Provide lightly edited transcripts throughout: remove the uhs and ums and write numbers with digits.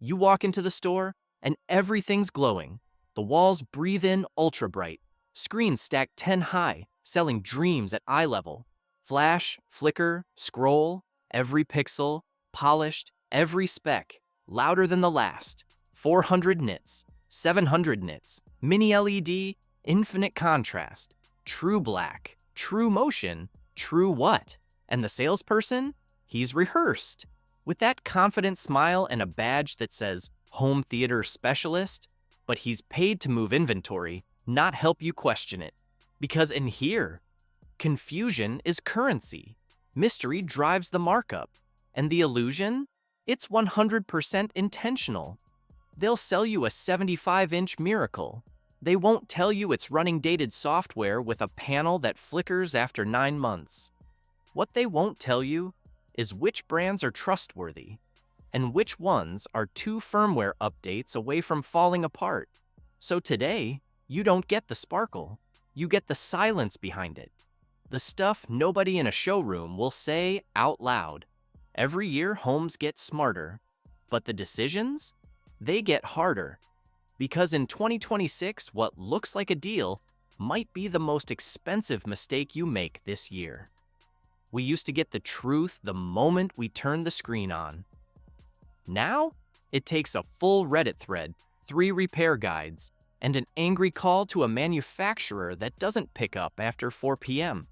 You walk into the store, and everything's glowing. The walls breathe in ultra bright. Screens stacked 10 high, selling dreams at eye level. Flash, flicker, scroll, every pixel, polished, every spec, louder than the last. 400 nits, 700 nits, mini LED, infinite contrast, true black, true motion, true what? And the salesperson? He's rehearsed. With that confident smile and a badge that says home theater specialist, but he's paid to move inventory, not help you question it. Because in here, confusion is currency. Mystery drives the markup. And the illusion? It's 100% intentional. They'll sell you a 75-inch miracle. They won't tell you it's running dated software with a panel that flickers after 9 months. What they won't tell you is which brands are trustworthy and which ones are 2 firmware updates away from falling apart. So today, you don't get the sparkle. You get the silence behind it. The stuff nobody in a showroom will say out loud. Every year, homes get smarter, but the decisions? They get harder. Because in 2026, what looks like a deal might be the most expensive mistake you make this year. We used to get the truth the moment we turned the screen on. Now, it takes a full Reddit thread, 3 repair guides, and an angry call to a manufacturer that doesn't pick up after 4 p.m.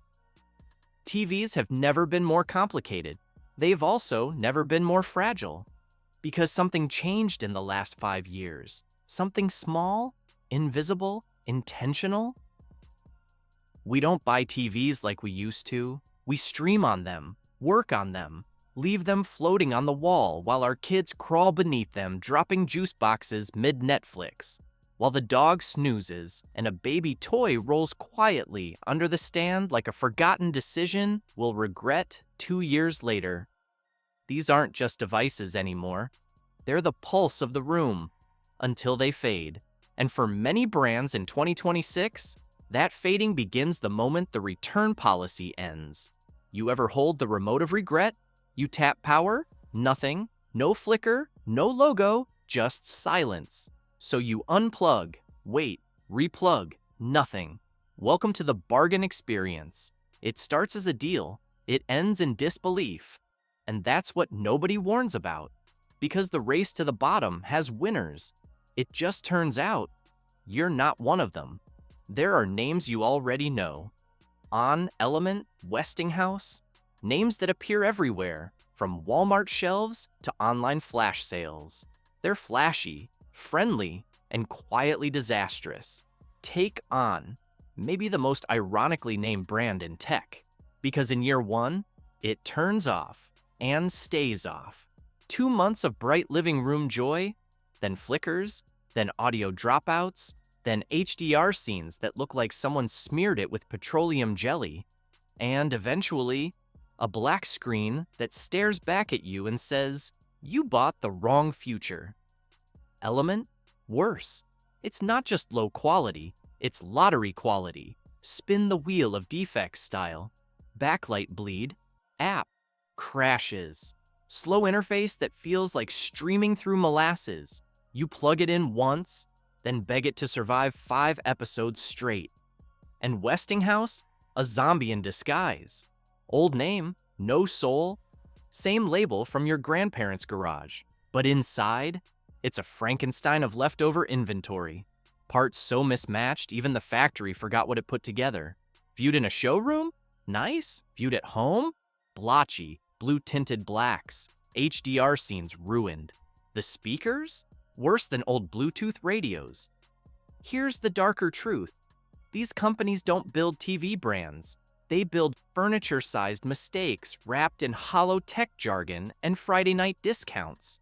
TVs have never been more complicated. They've also never been more fragile. Because something changed in the last 5 years. Something small, invisible, intentional. We don't buy TVs like we used to. We stream on them, work on them, leave them floating on the wall while our kids crawl beneath them, dropping juice boxes mid-Netflix, while the dog snoozes and a baby toy rolls quietly under the stand like a forgotten decision we'll regret 2 years later. These aren't just devices anymore. They're the pulse of the room until they fade. And for many brands in 2026, that fading begins the moment the return policy ends. You ever hold the remote of regret? You tap power? Nothing. No flicker, no logo, just silence. So you unplug, wait, replug, nothing. Welcome to the bargain experience. It starts as a deal. It ends in disbelief. And that's what nobody warns about. Because the race to the bottom has winners. It just turns out you're not one of them. There are names you already know. On, Element, Westinghouse. Names that appear everywhere, from Walmart shelves to online flash sales. They're flashy, friendly, and quietly disastrous. Take On, maybe the most ironically named brand in tech. Because in year 1, it turns off and stays off. 2 months of bright living room joy, then flickers, then audio dropouts, then HDR scenes that look like someone smeared it with petroleum jelly, and eventually, a black screen that stares back at you and says, "You bought the wrong future." Element? Worse. It's not just low quality, it's lottery quality. Spin the wheel of defects style. Backlight bleed. App. Crashes. Slow interface that feels like streaming through molasses. You plug it in once, then beg it to survive 5 episodes straight. And Westinghouse? A zombie in disguise. Old name, no soul, same label from your grandparents' garage. But inside, it's a Frankenstein of leftover inventory. Parts so mismatched, even the factory forgot what it put together. Viewed in a showroom? Nice. Viewed at home? Blotchy, blue-tinted blacks, HDR scenes ruined. The speakers? Worse than old Bluetooth radios. Here's the darker truth. These companies don't build TV brands. They build furniture-sized mistakes wrapped in hollow tech jargon and Friday night discounts.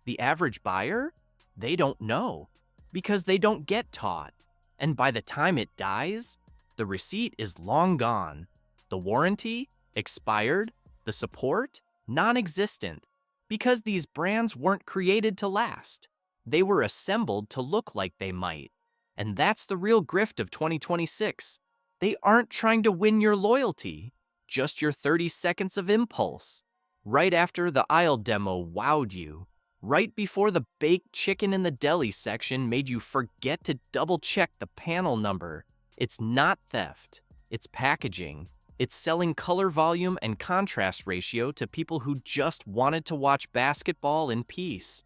The average buyer? They don't know, because they don't get taught. And by the time it dies, the receipt is long gone. The warranty? Expired. The support? Non-existent. Because these brands weren't created to last. They were assembled to look like they might. And that's the real grift of 2026. They aren't trying to win your loyalty, just your 30 seconds of impulse. Right after the aisle demo wowed you, right before the baked chicken in the deli section made you forget to double-check the panel number. It's not theft, it's packaging. It's selling color volume and contrast ratio to people who just wanted to watch basketball in peace.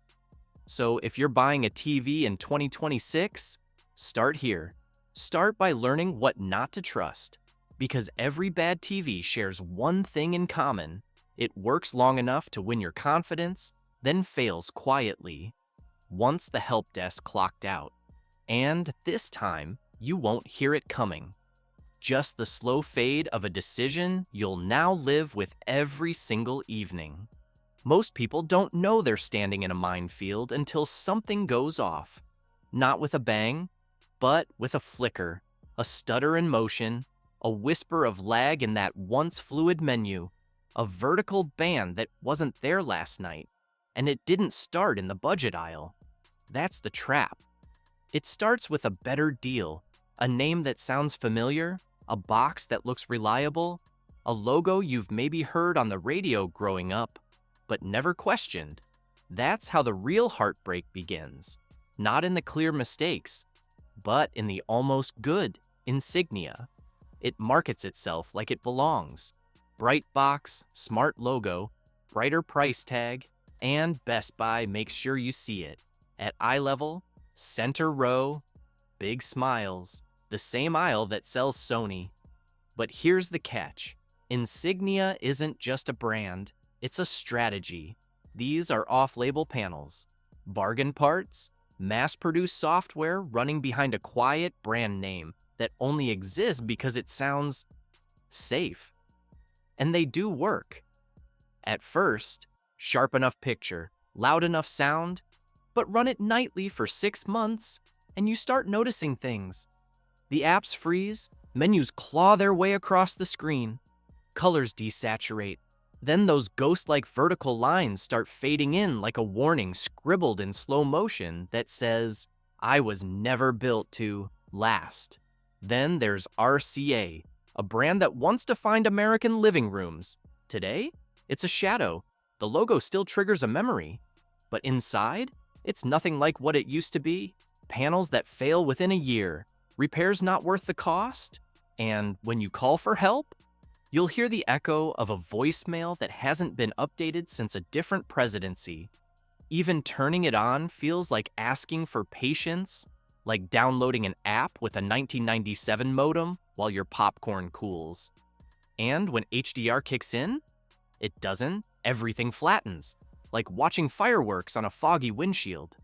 So if you're buying a TV in 2026, start here. Start by learning what not to trust. Because every bad TV shares one thing in common. It works long enough to win your confidence, then fails quietly once the help desk clocked out. And this time, you won't hear it coming. Just the slow fade of a decision you'll now live with every single evening. Most people don't know they're standing in a minefield until something goes off. Not with a bang, but with a flicker, a stutter in motion, a whisper of lag in that once fluid menu, a vertical band that wasn't there last night, and it didn't start in the budget aisle. That's the trap. It starts with a better deal, a name that sounds familiar, a box that looks reliable, a logo you've maybe heard on the radio growing up, but never questioned. That's how the real heartbreak begins. Not in the clear mistakes, but in the almost good insignia. It markets itself like it belongs. Bright box, smart logo, brighter price tag, and Best Buy makes sure you see it. At eye level, center row, big smiles, the same aisle that sells Sony. But here's the catch. Insignia isn't just a brand, it's a strategy. These are off-label panels, bargain parts, mass-produced software running behind a quiet brand name that only exists because it sounds safe. And they do work. At first, sharp enough picture, loud enough sound, but run it nightly for 6 months, and you start noticing things. The apps freeze, menus claw their way across the screen, colors desaturate, then those ghost-like vertical lines start fading in like a warning scribbled in slow motion that says, "I was never built to last." Then there's RCA, a brand that once defined American living rooms. Today, it's a shadow. The logo still triggers a memory. But inside, it's nothing like what it used to be. Panels that fail within a year, repairs not worth the cost, and when you call for help, you'll hear the echo of a voicemail that hasn't been updated since a different presidency. Even turning it on feels like asking for patience, like downloading an app with a 1997 modem while your popcorn cools. And when HDR kicks in, it doesn't. Everything flattens, like watching fireworks on a foggy windshield.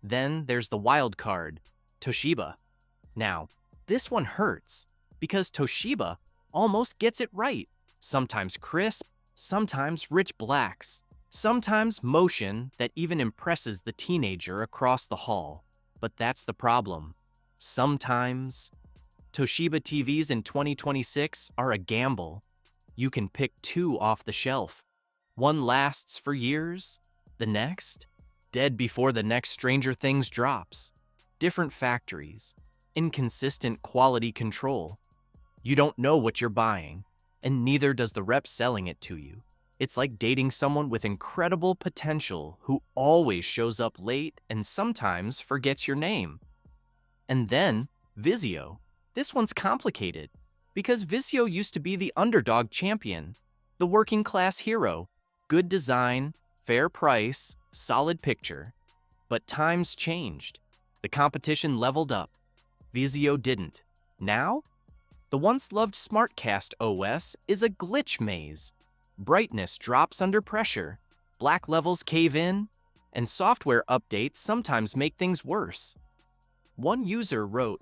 Then there's the wild card, Toshiba. Now, this one hurts, because Toshiba almost gets it right. Sometimes crisp, sometimes rich blacks, sometimes motion that even impresses the teenager across the hall. But that's the problem. Sometimes Toshiba TVs in 2026 are a gamble. You can pick 2 off the shelf. One lasts for years, the next, dead before the next Stranger Things drops. Different factories, inconsistent quality control. You don't know what you're buying, and neither does the rep selling it to you. It's like dating someone with incredible potential who always shows up late and sometimes forgets your name. And then, Vizio. This one's complicated, because Vizio used to be the underdog champion, the working class hero. Good design, fair price, solid picture. But times changed. The competition leveled up. Vizio didn't. Now, the once-loved SmartCast OS is a glitch maze. Brightness drops under pressure, black levels cave in, and software updates sometimes make things worse. One user wrote,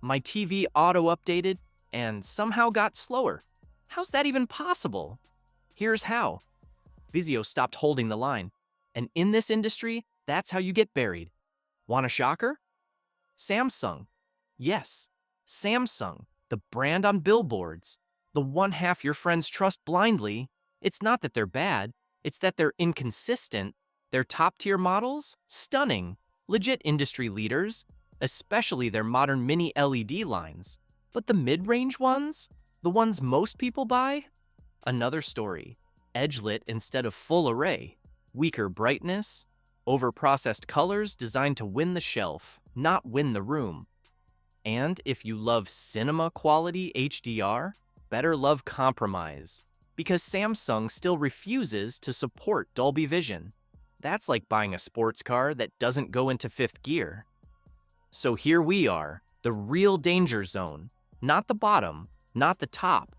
"My TV auto-updated and somehow got slower. How's that even possible?" Here's how. Vizio stopped holding the line. And in this industry, that's how you get buried. Want a shocker? Samsung. Yes, Samsung, the brand on billboards, the one half your friends trust blindly. It's not that they're bad, it's that they're inconsistent. Their top-tier models? Stunning. Legit industry leaders, especially their modern mini LED lines. But the mid-range ones? The ones most people buy? Another story. Edge lit instead of full array. Weaker brightness, Overprocessed colors designed to win the shelf, not win the room. And if you love cinema quality HDR, better love compromise, because Samsung still refuses to support Dolby Vision. That's like buying a sports car that doesn't go into fifth gear. So here we are, the real danger zone. Not the bottom, not the top,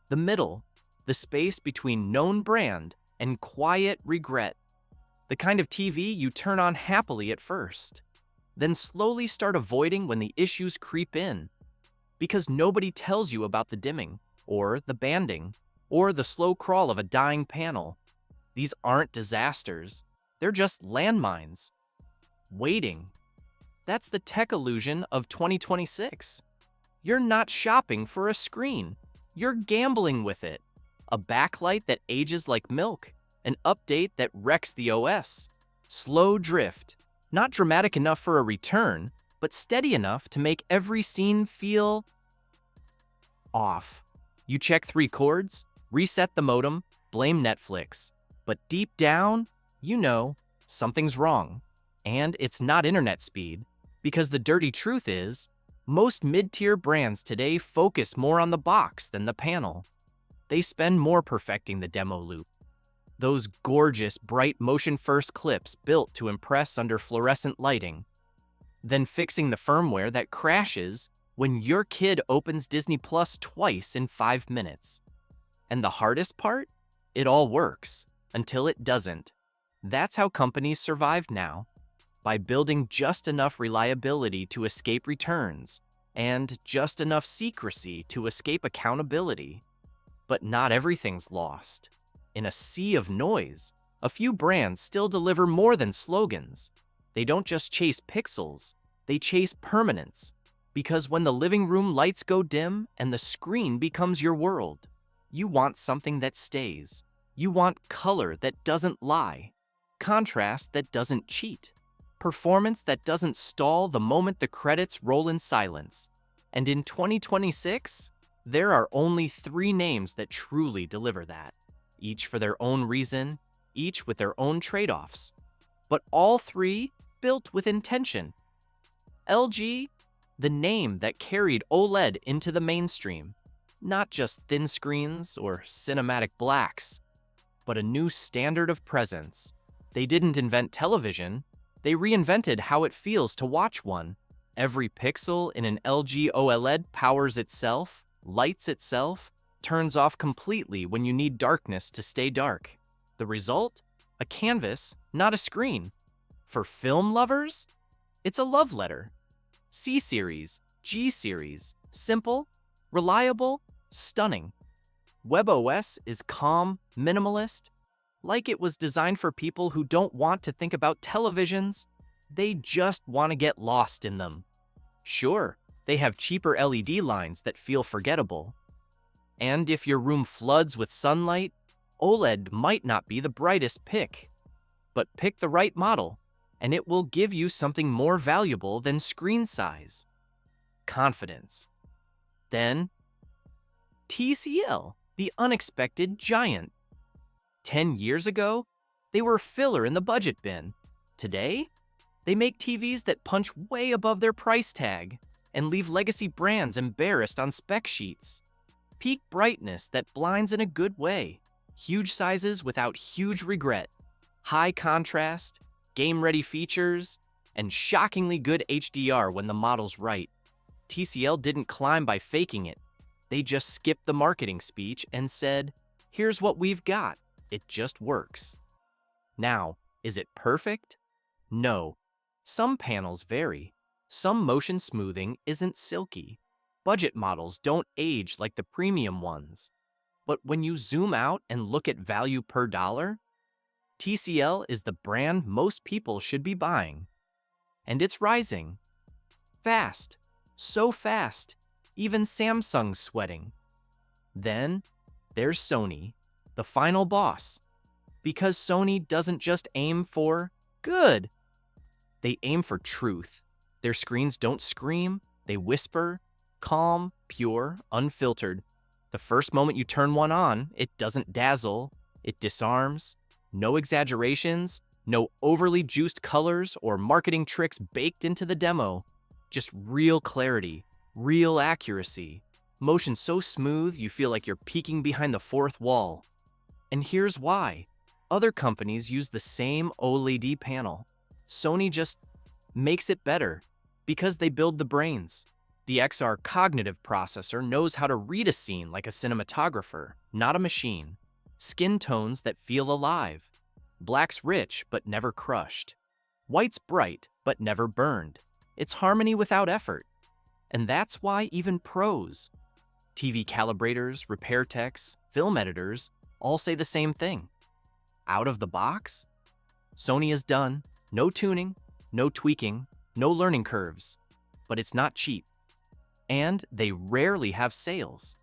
the middle, the space between known brand and quiet regret. The kind of TV you turn on happily at first, then slowly start avoiding when the issues creep in. Because nobody tells you about the dimming, or the banding, or the slow crawl of a dying panel. These aren't disasters, they're just landmines. Waiting. That's the tech illusion of 2026. You're not shopping for a screen, you're gambling with it. A backlight that ages like milk, an update that wrecks the OS. Slow drift. Not dramatic enough for a return, but steady enough to make every scene feel off. You check 3 chords, reset the modem, blame Netflix. But deep down, you know, something's wrong. And it's not internet speed, because the dirty truth is, most mid-tier brands today focus more on the box than the panel. They spend more perfecting the demo loop. Those gorgeous, bright motion-first clips built to impress under fluorescent lighting, then fixing the firmware that crashes when your kid opens Disney Plus twice in 5 minutes. And the hardest part? It all works, until it doesn't. That's how companies survive now, by building just enough reliability to escape returns, and just enough secrecy to escape accountability. But not everything's lost. In a sea of noise, a few brands still deliver more than slogans. They don't just chase pixels, they chase permanence. Because when the living room lights go dim and the screen becomes your world, you want something that stays. You want color that doesn't lie, contrast that doesn't cheat, performance that doesn't stall the moment the credits roll in silence. And in 2026, there are only 3 names that truly deliver that. Each for their own reason, each with their own trade-offs, but all 3 built with intention. LG, the name that carried OLED into the mainstream, not just thin screens or cinematic blacks, but a new standard of presence. They didn't invent television, they reinvented how it feels to watch one. Every pixel in an LG OLED powers itself, lights itself, turns off completely when you need darkness to stay dark. The result? A canvas, not a screen. For film lovers, it's a love letter. C-series, G-series, simple, reliable, stunning. WebOS is calm, minimalist, like it was designed for people who don't want to think about televisions, they just want to get lost in them. Sure, they have cheaper LED lines that feel forgettable. And if your room floods with sunlight, OLED might not be the brightest pick. But pick the right model, and it will give you something more valuable than screen size. Confidence. Then, TCL, the unexpected giant. 10 years ago, they were filler in the budget bin. Today, they make TVs that punch way above their price tag and leave legacy brands embarrassed on spec sheets. Peak brightness that blinds in a good way. Huge sizes without huge regret. High contrast, game-ready features, and shockingly good HDR when the model's right. TCL didn't climb by faking it. They just skipped the marketing speech and said, "Here's what we've got. It just works." Now, is it perfect? No. Some panels vary. Some motion smoothing isn't silky. Budget models don't age like the premium ones. But when you zoom out and look at value per dollar, TCL is the brand most people should be buying. And it's rising. Fast. So fast. Even Samsung's sweating. Then, there's Sony, the final boss. Because Sony doesn't just aim for good. They aim for truth. Their screens don't scream, they whisper, calm, pure, unfiltered. The first moment you turn one on, it doesn't dazzle, it disarms. No exaggerations, No overly juiced colors or marketing tricks baked into the demo. Just real clarity, real accuracy. Motion so smooth you feel like you're peeking behind the fourth wall. And here's why. Other companies use the same OLED panel. Sony just makes it better because they build the brains. The XR cognitive processor knows how to read a scene like a cinematographer, not a machine. Skin tones that feel alive. Black's rich but never crushed. White's bright but never burned. It's harmony without effort. And that's why even pros, TV calibrators, repair techs, film editors, all say the same thing. Out of the box? Sony is done. No tuning, no tweaking, no learning curves. But it's not cheap. And they rarely have sales.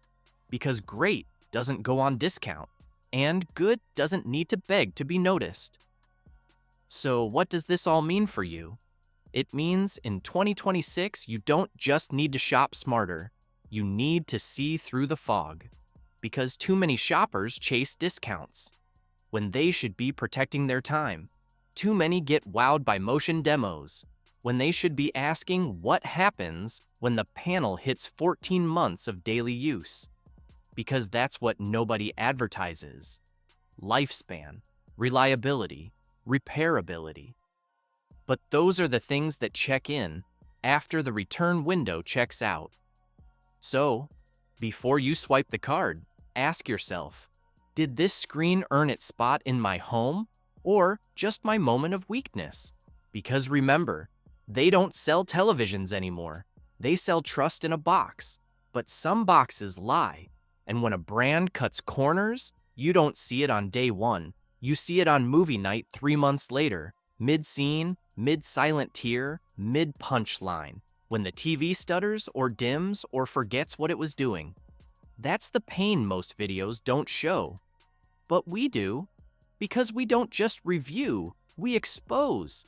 Because great doesn't go on discount. And good doesn't need to beg to be noticed. So what does this all mean for you? It means in 2026, you don't just need to shop smarter. You need to see through the fog. Because too many shoppers chase discounts when they should be protecting their time. Too many get wowed by motion demos when they should be asking what happens when the panel hits 14 months of daily use. Because that's what nobody advertises. Lifespan, reliability, repairability. But those are the things that check in after the return window checks out. So, before you swipe the card, ask yourself, did this screen earn its spot in my home or just my moment of weakness? Because remember, they don't sell televisions anymore. They sell trust in a box. But some boxes lie. And when a brand cuts corners, you don't see it on day one. You see it on movie night 3 months later, mid-scene, mid-silent tear, mid-punchline, when the TV stutters or dims or forgets what it was doing. That's the pain most videos don't show. But we do, because we don't just review, we expose.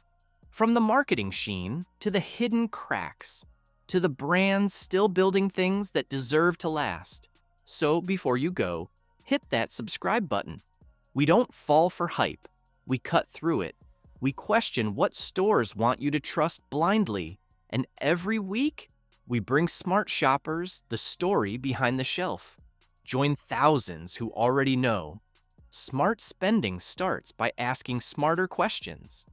From the marketing sheen to the hidden cracks, to the brands still building things that deserve to last. So before you go, hit that subscribe button. We don't fall for hype. We cut through it. We question what stores want you to trust blindly. And every week, we bring smart shoppers the story behind the shelf. Join thousands who already know. Smart spending starts by asking smarter questions.